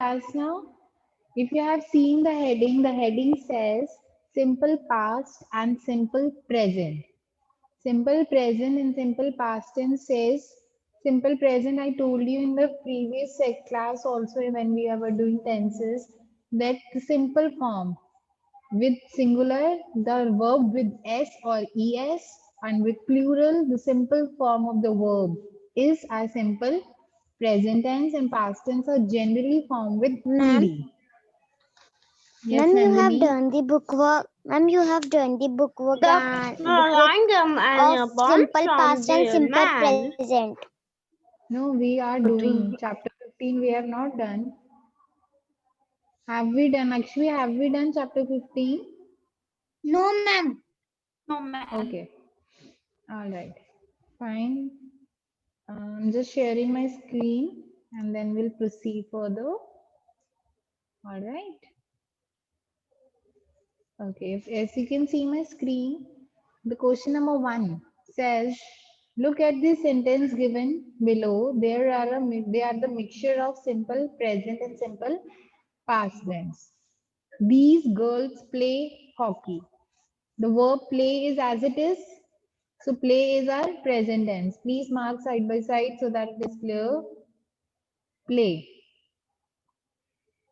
class now? If you have seen the heading says simple past and simple present. Simple present and simple past tense says simple present. I told you in the previous class also when we were doing tenses that the simple form with singular, the verb with s or es, and with plural, the simple form of the verb is a simple present tense, and past tense are generally formed with Ma'am, ed. Yes, ma'am, you have Nandini. done the bookwork. Ma'am, you have done the bookwork The and bookwork random of and bonds simple from past and the simple man. present. No, we are doing chapter 15. We have not done. Have we done? Actually, have we done chapter 15? No, ma'am. No man. Okay. All right. Fine. I'm just sharing my screen and then we'll proceed further. All right. Okay. As you can see my screen, the question number 1 says, look at the sentence given below. They are the mixture of simple present and simple past tense. These girls play hockey. The verb play is as it is. So play is our present tense. Please mark side by side so that it is clear. Play.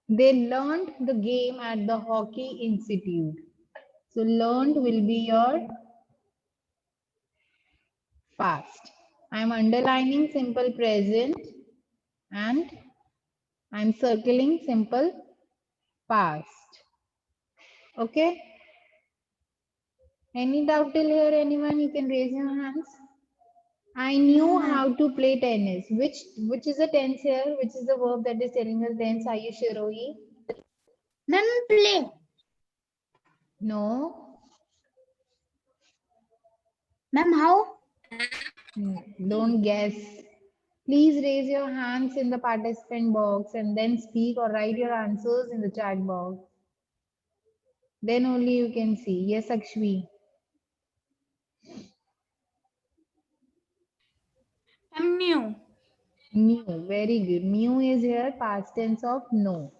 They learned the game at the hockey institute. So learned will be your past. I am underlining simple present and I am circling simple past. Okay. Any doubt till here? Anyone? You can raise your hands. I knew how to play tennis. Which is a tense here? Which is the verb that is telling us tense? Are you sure, Rohi? Ma'am, play. No. Ma'am, how? Don't guess. Please raise your hands in the participant box and then speak or write your answers in the chat box. Then only you can see. Yes, Akshvi. Mu. New. Very good. New is here past tense of no.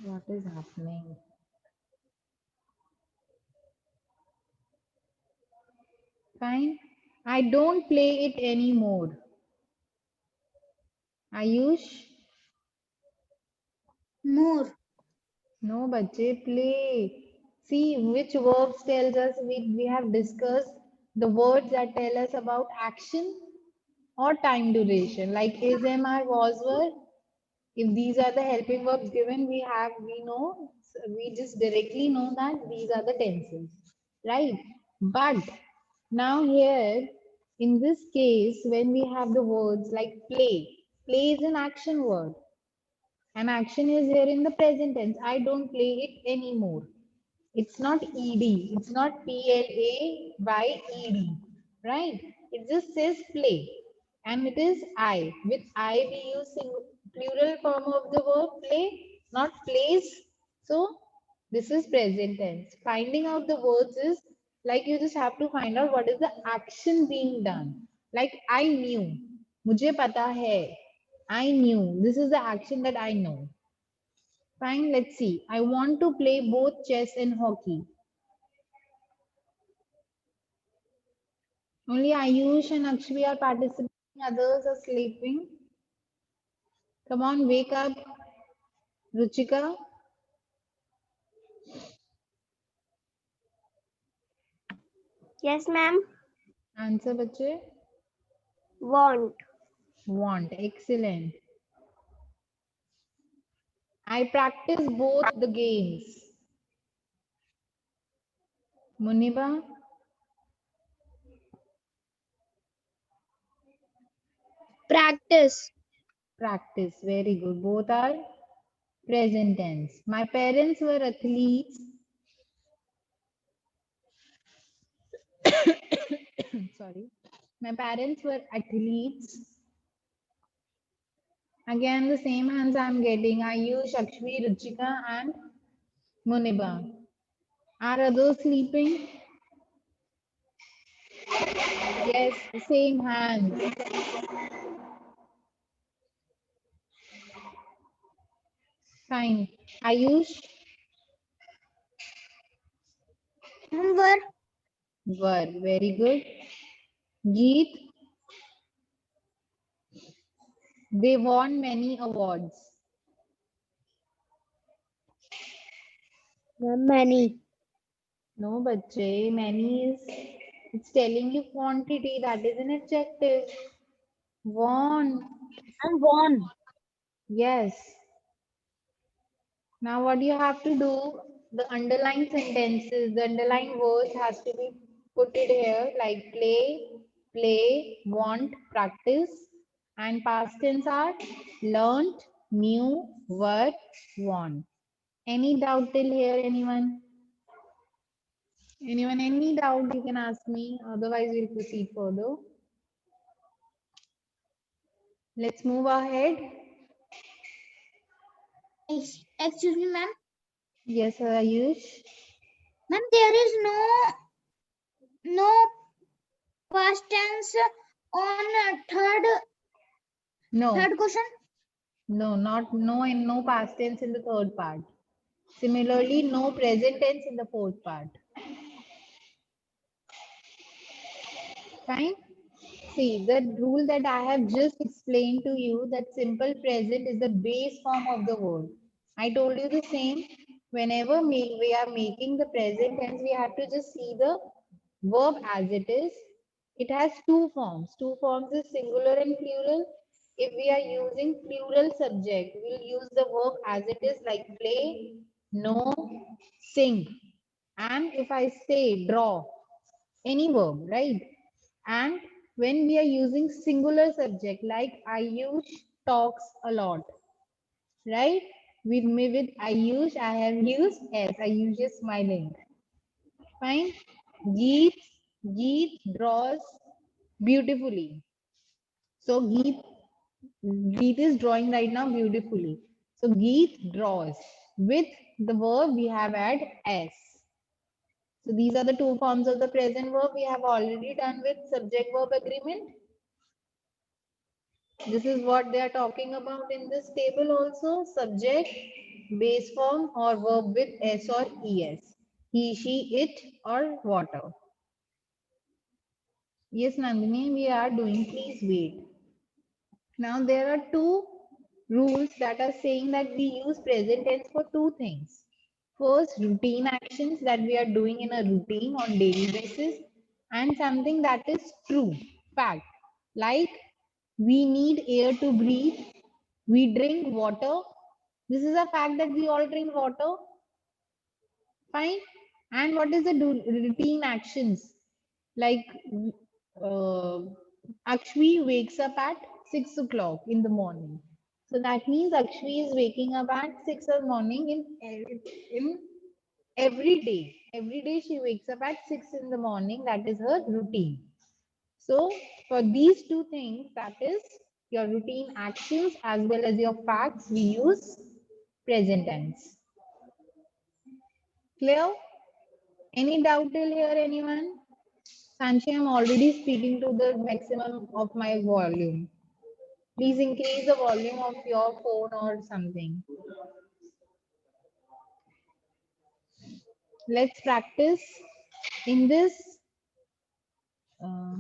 What is happening? Fine. I don't play it anymore. Ayush? More. No, bache, play. See which verbs tells us we have discussed the words that tell us about action or time duration, like is, am, are, was, were. If these are the helping verbs given, we know, we just directly know that these are the tenses, right? But now here, in this case, when we have the words like play is an action word. And action is here in the present tense. I don't play it anymore. It's not ed. It's not play, right? It just says play, and it is I. With I, we use plural form of the verb play, not plays. So this is present tense. Finding out the words is like you just have to find out what is the action being done. Like I knew, मुझे पता है. I knew. This is the action that I know. Fine, let's see. I want to play both chess and hockey. Only Ayush and Akshvi are participating, others are sleeping. Come on, wake up. Ruchika, Yes, ma'am. answer bache. Want. Want, excellent. I practice both the games. Muniba, Practice. practice, very good. Both are present tense. My parents were athletes. Sorry. My parents were athletes. Again, the same hands I'm getting. Ayush, Akshvi, Ruchika, and Muniba. Are others sleeping? Yes, same hands. Fine. Ayush, Were. were. Very good. Geet, they won many awards. Many. No, bache, many is, it's telling you quantity, that is an adjective. Won. And won. Yes. Now what you have to do, the underlined sentences, the underlined words has to be put it here like play, want, practice, and past tense are learnt, knew, were, want. Any doubt till here, anyone? Anyone, any doubt you can ask me, otherwise we'll proceed further. Let's move ahead. Excuse me, ma'am. Yes, Ayush. Ma'am, there is no past tense on No, third question. no and no past tense in the third part. Similarly, no present tense in the fourth part. Fine. See, the rule that I have just explained to you, that simple present is the base form of the word. I told you the same. Whenever we are making the present tense, we have to just see the verb as it is. It has two forms. Two forms is singular and plural. If we are using plural subject, we'll use the verb as it is, like play, know, sing. And if I say draw, any verb, right? And when we are using singular subject, like Ayush talks a lot, right? With me, with Ayush, I have used S. Ayush is smiling. Fine. Geet draws beautifully. So Geet is drawing right now beautifully. So Geet draws. With the verb, we have add S. So these are the two forms of the present verb we have already done with subject verb agreement. This is what they are talking about in this table also. Subject, base form or verb with S or ES. He, she, it or water. Yes, Nandini, we are doing. Please wait. Now there are two rules that are saying that we use present tense for two things. First, routine actions that we are doing in a routine on daily basis, and something that is true, fact, like we need air to breathe, we drink water. This is a fact that we all drink water. Fine. And what is the routine actions? Like uh, Akshvi wakes up at 6 o'clock in the morning. So that means Akshvi is waking up at 6 in the morning in every day. Every day she wakes up at 6 in the morning. That is her routine. So for these two things, that is your routine actions as well as your facts, we use present tense. Clear? Any doubt till here, anyone? Sanchi, I'm already speaking to the maximum of my volume. Please increase the volume of your phone or something. Let's practice. In this, uh,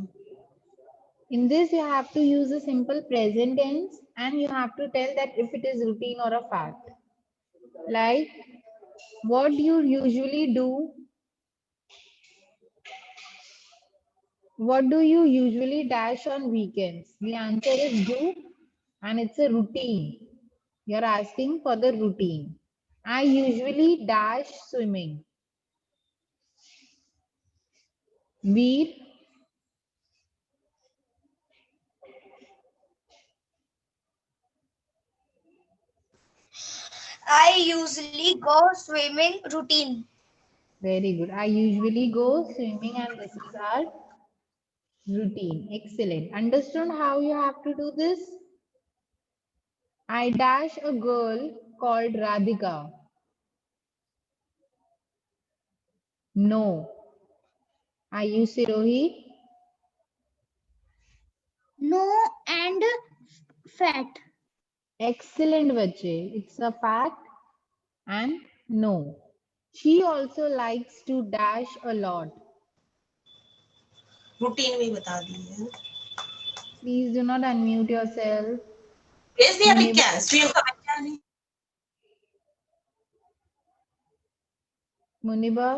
you have to use a simple present tense and you have to tell that if it is routine or a fact. Like, what you usually do. What do you usually dash on weekends? The answer is do, and it's a routine. You're asking for the routine. I usually dash swimming. Veer, I usually go swimming routine. very good. I usually go swimming, and this is our routine. Excellent. Understand how you have to do this? I dash a girl called Radhika. No. I use Sirohi. No and fat. Excellent, bache. It's a fact. and no. She also likes to dash a lot. Routine में बता दी है। Please do not unmute yourself. भेज दिया अभी Muniba, क्या stream का बच्चा नहीं। Muniba,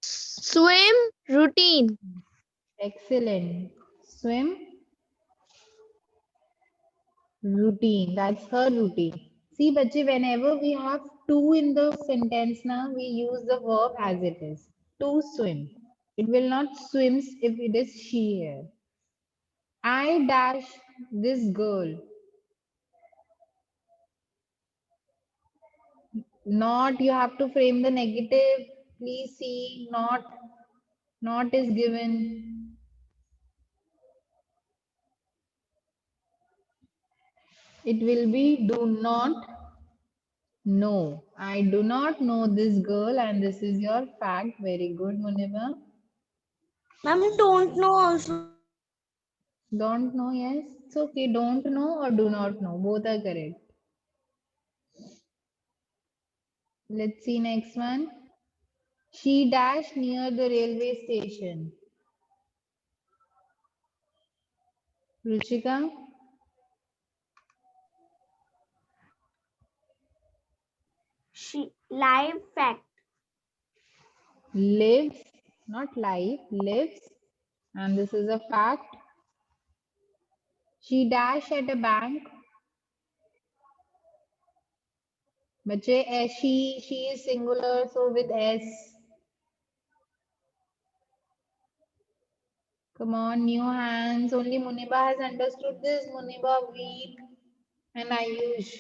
Swim routine. excellent. Swim routine. That's her routine. See, bache, whenever we have to in the sentence now, we use the verb as it is. To swim. It will not swims if it is she here. I dash this girl. Not, you have to frame the negative. Please see, not is given. It will be do not know. I do not know this girl, and this is your fact. Very good, Muniba. Ma'am, don't know also. Don't know, yes. It's okay. Don't know or do not know. Both are correct. Let's see next one. She dashed near the railway station. Ruchika, She live fact. lives, not life, lives. And this is a fact. She dashed at a bank. Bache, she is singular, so with S. Come on, new hands. Only Muniba has understood this. Muniba, weak. And Ayush.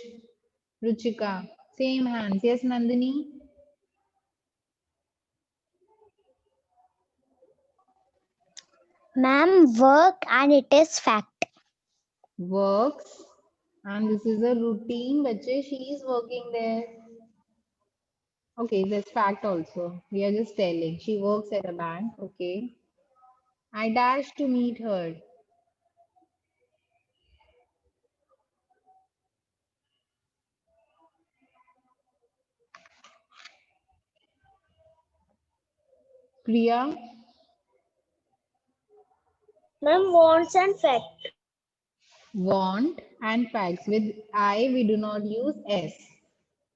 Ruchika. Same hands. Yes, Nandini? Ma'am, work and it is fact. Works. And this is a routine. Bache, she is working there. Okay, that's fact also. We are just telling. She works at a bank. Okay. I dash to meet her. Priya. Ma'am, wants and fact. Want and facts. With I, we do not use S.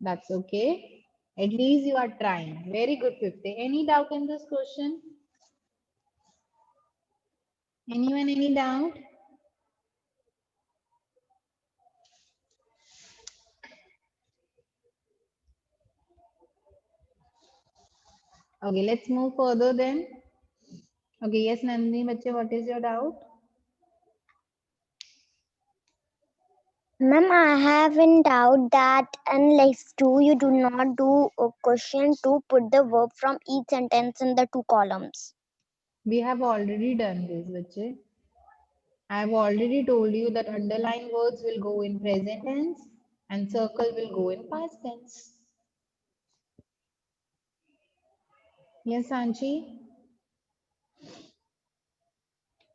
That's okay. At least you are trying. Very good, 50. Any doubt in this question? Anyone, any doubt? Okay, let's move further then. Okay, yes, Nandini, bache, what is your doubt? Ma'am, I have in doubt that unless two, you do not do a question to put the verb from each sentence in the two columns. We have already done this, bache. I have already told you that underlined words will go in present tense and circle will go in past tense. Yes, Anchi?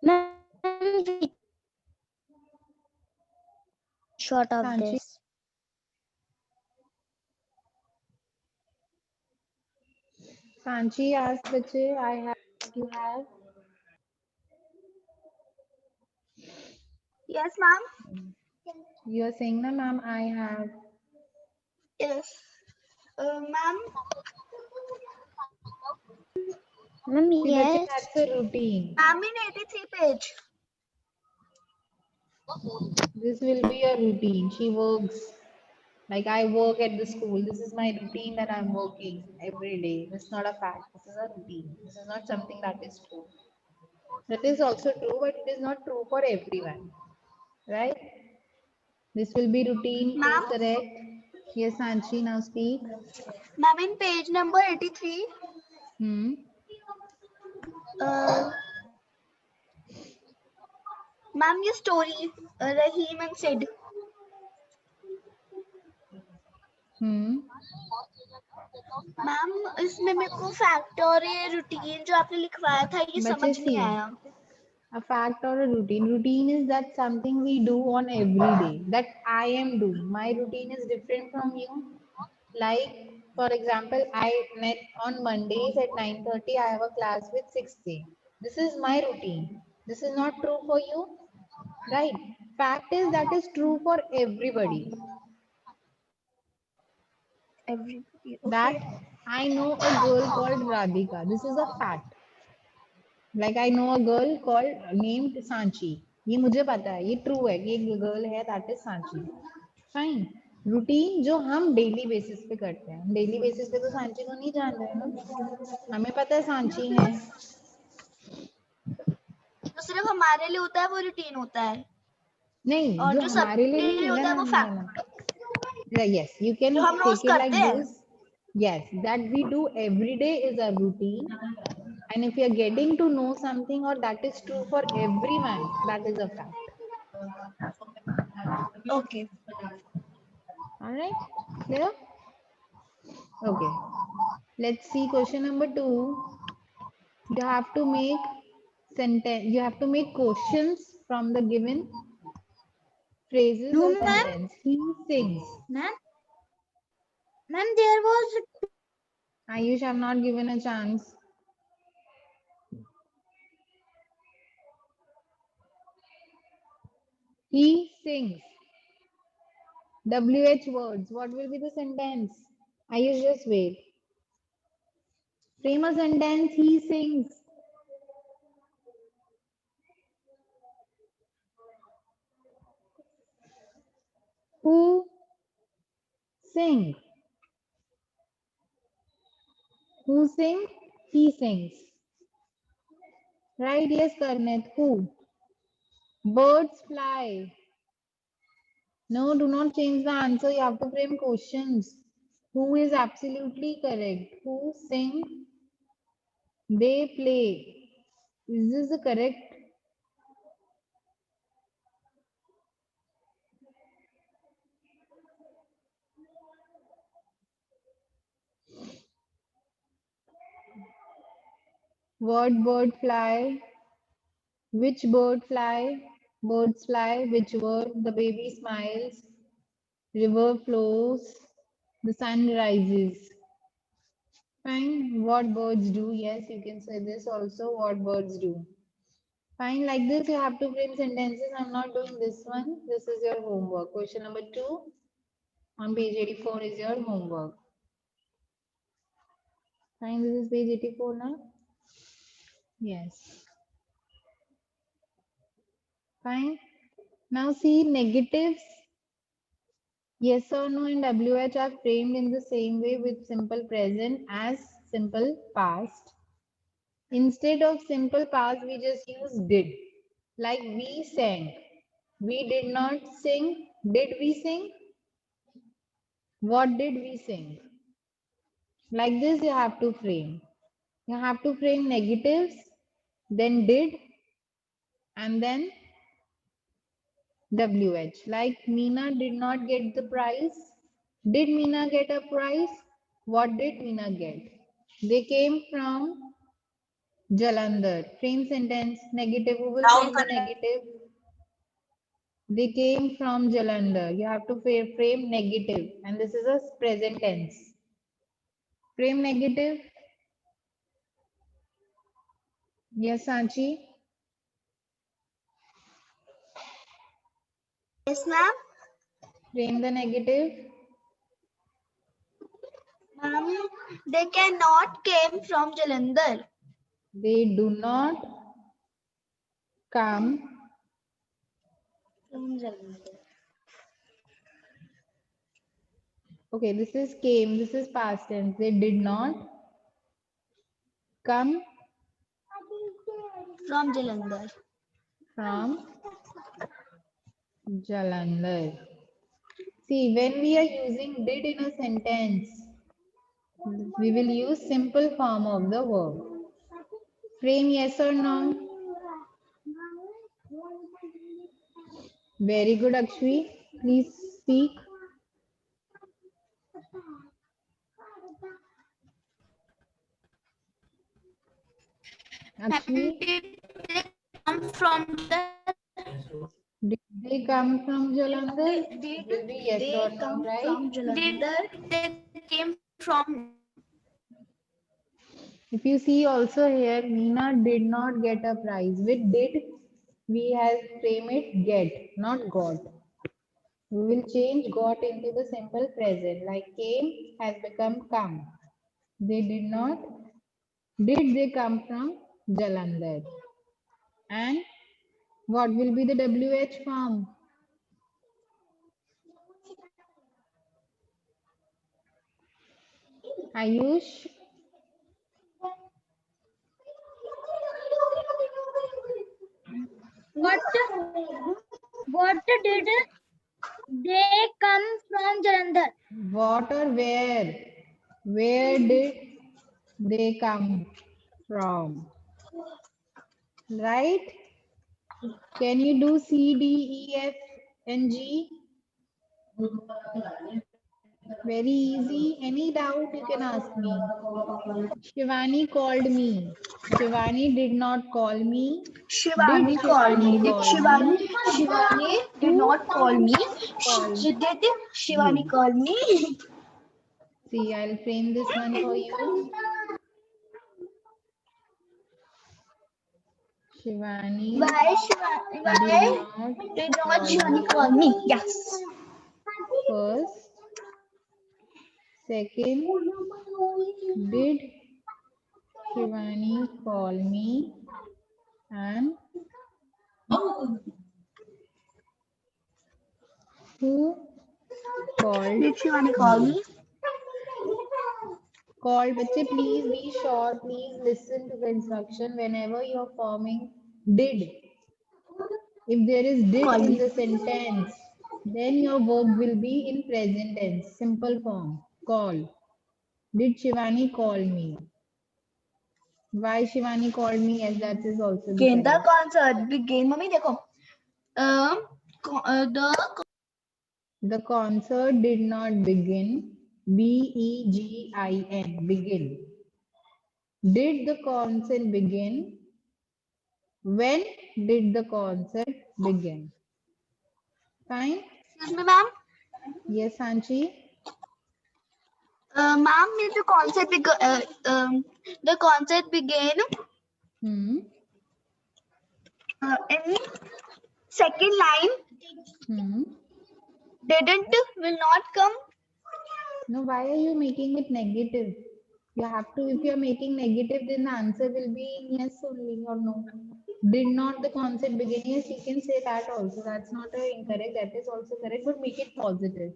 Ma'am, we short of Sanchi? this. Sanchi asked, bache, I have, you have. Yes, ma'am. You are saying, na, ma'am, I have. Yes. Ma'am, Ma'am, See, bache, yes. that's a routine. ma'am in 83 page. This will be a routine. She works. Like I work at the school. This is my routine that I'm working every day. It's not a fact. This is a routine. This is not something that is true. That is also true, but it is not true for everyone. Right? This will be routine. Please Ma'am, correct. Yes, Anchi, now speak. ma'am in page number 83. Hmm. Uh, ma'am, your story, Rahim and Sid. Hmm. Ma'am इसमें मेरे को fact और ये routine जो आपने लिखवाया था ये बच्चे समझ नहीं see. आया A fact or a routine. Routine is that something we do on every day. That I am doing. My routine is different from you. Like, for example, I met on Mondays at 9:30. I have a class with 6 This is my routine. This is not true for you, right? Fact is that is true for everybody. Everybody. That Okay. I know a girl called Radhika. This is a fact. Like I know a girl called named Sanchi. ये मुझे पता है, ये true है कि एक girl है that is Sanchi. Fine. Routine जो हम डेली बेसिस पे करते हैं, हम डेली बेसिस पे तो सांची को नहीं जान रहे ना, हमें पता है सांची है. जो सिर्फ हमारे लिए होता है वो रूटीन होता है नहीं, और जो जो हमारे लिए सबके लिए नहीं, होता है वो फैक्ट yes, you can जो हम रोज take it like करते हैं. this. Yes, that we do every day is a routine. And if you are getting to know something or that is true for everyone, that is a fact. Okay. All right, clear? Okay. Let's see question number 2. You have to make sentence. You have to make questions from the given phrases No, or ma'am. sentence. He sings. Ma'am, there was Ayush, I'm not given a chance. He sings. WH words. What will be the sentence? Ayush, just wait. Frame a sentence. He sings. Who sing? Who sing? He sings. Right? Yes, Karnit. Who? Birds fly. No, do not change the answer. You have to frame questions. Who is absolutely correct? Who sing? They play. Is this the correct? What bird fly? Which bird fly? Birds fly. Which word? The baby smiles. River flows. The sun rises. Fine. What birds do? Yes, you can say this also. What birds do? Fine. Like this, you have to frame sentences. I'm not doing this one. This is your homework. Question number 2 on page 84 is your homework. Fine. This is page 84 now. Yes. Fine. Now see negatives. Yes or no and WH are framed in the same way with simple present as simple past. Instead of simple past, we just use did. Like we sang. We did not sing. Did we sing? What did we sing? Like this, you have to frame. You have to frame negatives, then did, and then WH. Like Meena did not get the prize. Did Meena get a prize? What did Meena get? They came from Jalandhar. Frame sentence, negative. Who will Brown frame the color. negative? They came from Jalandhar. You have to frame negative, and this is a present tense. Frame negative. Yes, Sanchi. yes, ma'am. Frame the negative. Ma'am, they cannot came from Jalandhar. They do not come From Jalandhar. Okay, this is came. This is past tense. They did not come From Jalandhar. from Jalandhar. See, when we are using did in a sentence, we will use simple form of the verb. Frame yes or no. Very good, Akshvi. Please speak. Akshvi, Did they come come from the Did they come from Jalandhar? did Will be yes they or no, come right? from Jalandhar? Did they came from If you see also here, Meena did not get a prize. With did, we have frame it get, not got. We will change got into the simple present. Like came has become come. They did not. Did they come from Jalandhar? And what will be the WH form? Ayush? what did they come from Jalandhar? What or where? Where did they come from? Right? Can you do C, D, E, F, and G? Very easy. Any doubt you can ask me. Shivani called me. Shivani did not call me. Did Shivani called me. Shivani Did call me? Shivani did Who not call me? called Did Shivani you? call me? See, I'll frame this one for you. Shivani Why Shivani? did Did not not call Shivani me. call me? Yes. First, second, did Shivani call me? And who called Did Shivani call me? me? Called, बच्चे please be sure, please listen to the instruction whenever you're forming did. If there is did Call in me. the sentence, then your verb will be in present tense, simple form. Call. Did Shivani call me? Why Shivani called me? Yes, that is also the Again, the correct. concert begin. Mummy देखो. The concert did not begin. B-E-G-I-N. Begin. Did the concert begin? When did the concert begin? Fine. Excuse me, ma'am. Yes, Sanchi. Ma'am, the concert began Hmm. in second line. Hmm. Didn't will not come. No, why are you making it negative? You have to, if you are making negative, then the answer will be yes only or no. Did not the concept begin? Yes, you can say that also. That's not incorrect. That is also correct, but make it positive.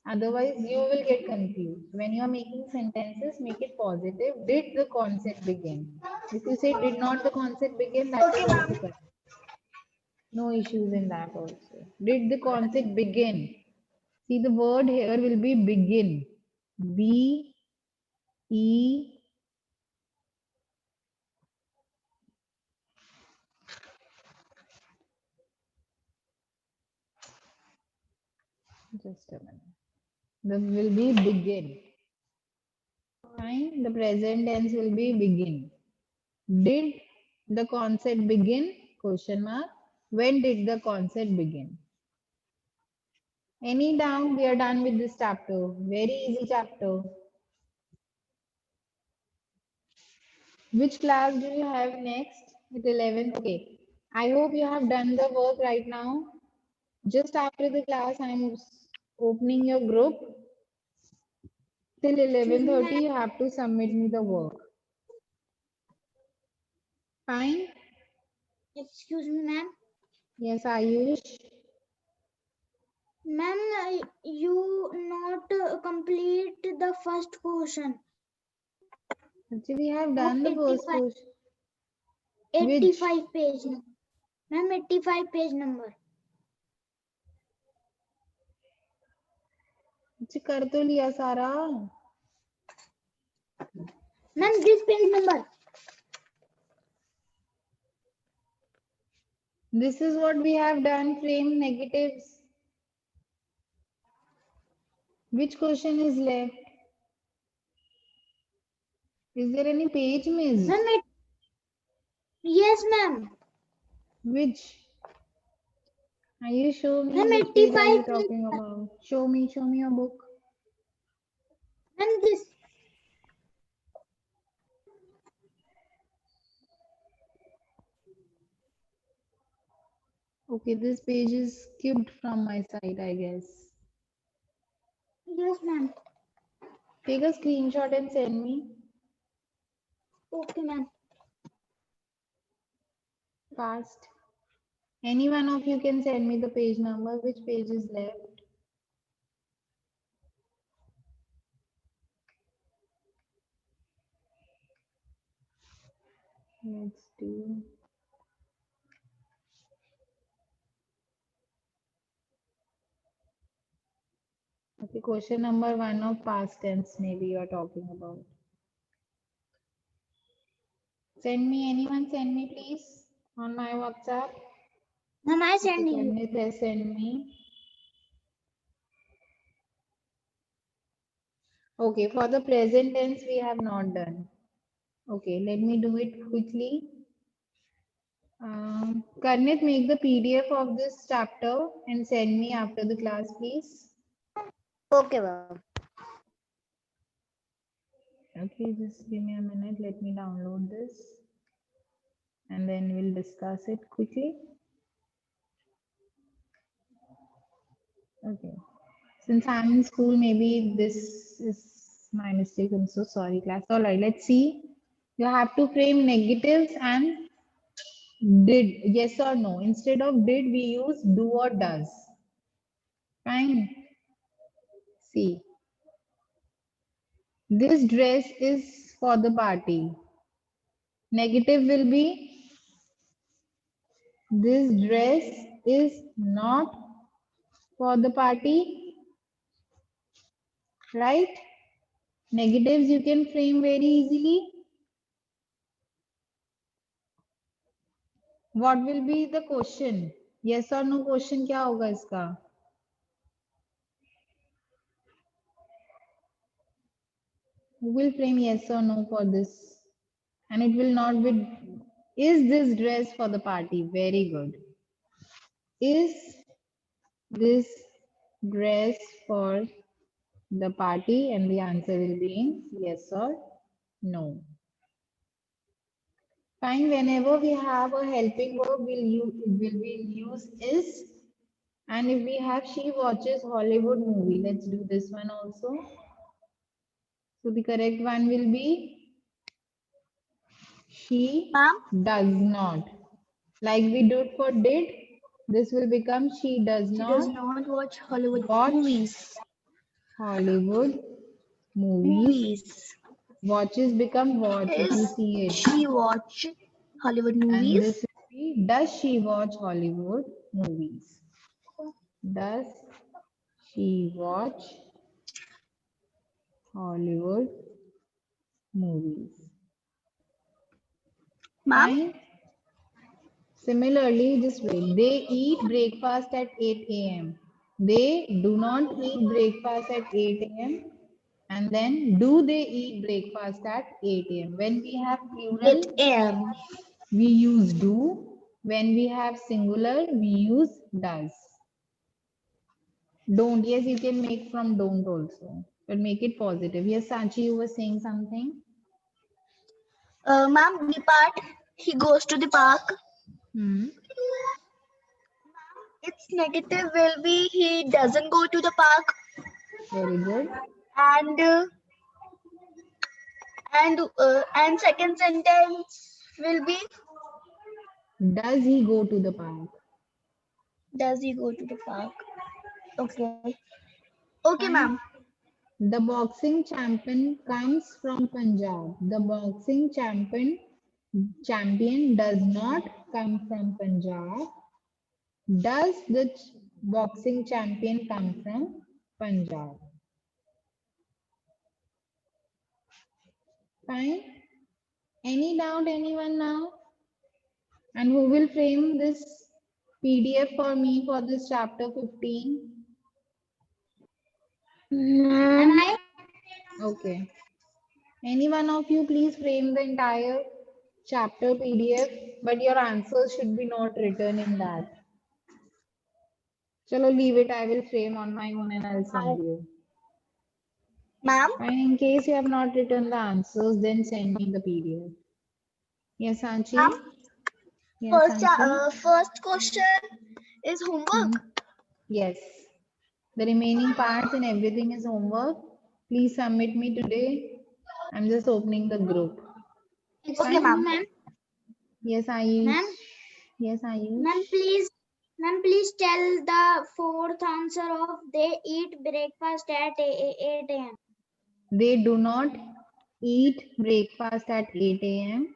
Otherwise, you will get confused. When you are making sentences, make it positive. Did the concept begin? If you say did not the concept begin, that is also correct. No issues in that also. Did the concept begin? See, the word here will be begin. B E just a minute. The will be begin. Fine. The present tense will be begin. Did the concept begin? Question mark. When did the concept begin? Any doubt? We are done with this chapter. Very easy chapter. Which class do you have next? At 11th. Okay. I hope you have done the work right now. Just after the class, I'm opening your group. Till 11:30, you have to submit me the work. Fine? Excuse me, ma'am. Yes, Ayush. Ma'am, you not complete the first question. Actually, we have done the first 85. question. Which? 85 page. Ma'am, 85 page number. अच्छा, कर तो लिया सारा. Ma'am, this page number. This is what we have done, frame negatives. Which question is left? Is there any page missed? Ma'am, yes, ma'am. Which? Are you show me Ma'am, which page are you 85 page. talking about? Show me your book. And this. Okay, this page is skipped from my side, I guess. Yes, ma'am. Take a screenshot and send me. Okay, ma'am. Fast. Any one of you can send me the page number. Which page is left? Let's do. Okay, question number 1 of past tense maybe you're talking about. Send me, anyone send me please on my WhatsApp. Ma'am, I Okay, send you. Karnit has sent me. Okay, for the present tense we have not done. Okay, let me do it quickly. Karnit, make the PDF of this chapter and send me after the class, please. Okay, ma'am. Okay, just give me a minute. Let me download this and then we'll discuss it quickly. Okay. Since I'm in school, maybe this is my mistake. I'm so sorry, class. All right, let's see. You have to frame negatives and did, yes or no. Instead of did, we use do or does. Fine. See. This dress is for the party. Negative will be this dress is not for the party, right? Negatives you can frame very easily. What will be the question? Yes or no question क्या होगा इसका? Who will frame yes or no for this? And it will not be, is this dress for the party? Very good. Is this dress for the party? And the answer will be in yes or no. Fine, whenever we have a helping verb, we'll use is. And if we have she watches Hollywood movie, let's do this one also. So the correct one will be she Ma'am? does not. Like we do for did, this will become she does She not does not watch Hollywood watch movies. Hollywood movies. Movies. Watches become watch if you Is see it. she watch Hollywood And this movies? will be does she watch Hollywood movies? Does she watch Hollywood movies? Ma'am? Fine. Similarly, just wait. They eat breakfast at 8 a.m. They do not eat breakfast at 8 a.m. And then, do they eat breakfast at 8 a.m.? When we have plural, 8 a.m. we use do. When we have singular, we use does. Don't. Yes, you can make from don't also. But make it positive. Yes, Sanchi, you were saying something? Ma'am, B part, he goes to the park. Hmm. Its negative will be he doesn't go to the park. Very good. And and second sentence will be Does he go to the park? does he go to the park? Okay. Okay, Fine. ma'am. The boxing champion comes from Punjab. The boxing champion does not come from Punjab. Does the boxing champion come from Punjab? Fine. Any doubt, anyone now? And who will frame this PDF for me for this chapter 15? Ma'am. Okay. Any one of you please frame the entire chapter PDF, but your answers should be not written in that. Chalo, leave it. I will frame on my own and I'll send you. Ma'am, And in case you have not written the answers, then send me the PDF. Yes, Anchi? Ma'am, Yes, Anchi? first question is homework. Yes. The remaining parts and everything is homework. Please submit me today. I'm just opening the group. Okay, ma'am. Yes, Ayush. Ma'am? Yes, Ayush. Ma'am, please tell the fourth answer of they eat breakfast at 8 a.m. They do not eat breakfast at 8 a.m.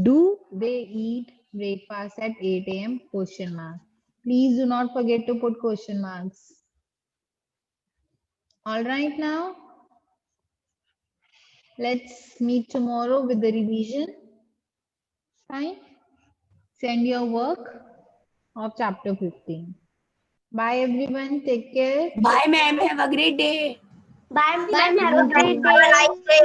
Do they eat breakfast at 8 a.m.? Question mark. Please do not forget to put question marks. All right now. Let's meet tomorrow with the revision. Fine. Send your work of chapter 15. Bye everyone. Take care. Bye, ma'am. Have a great day. Bye, Bye, ma'am. Have a You great too. day. Have a nice day.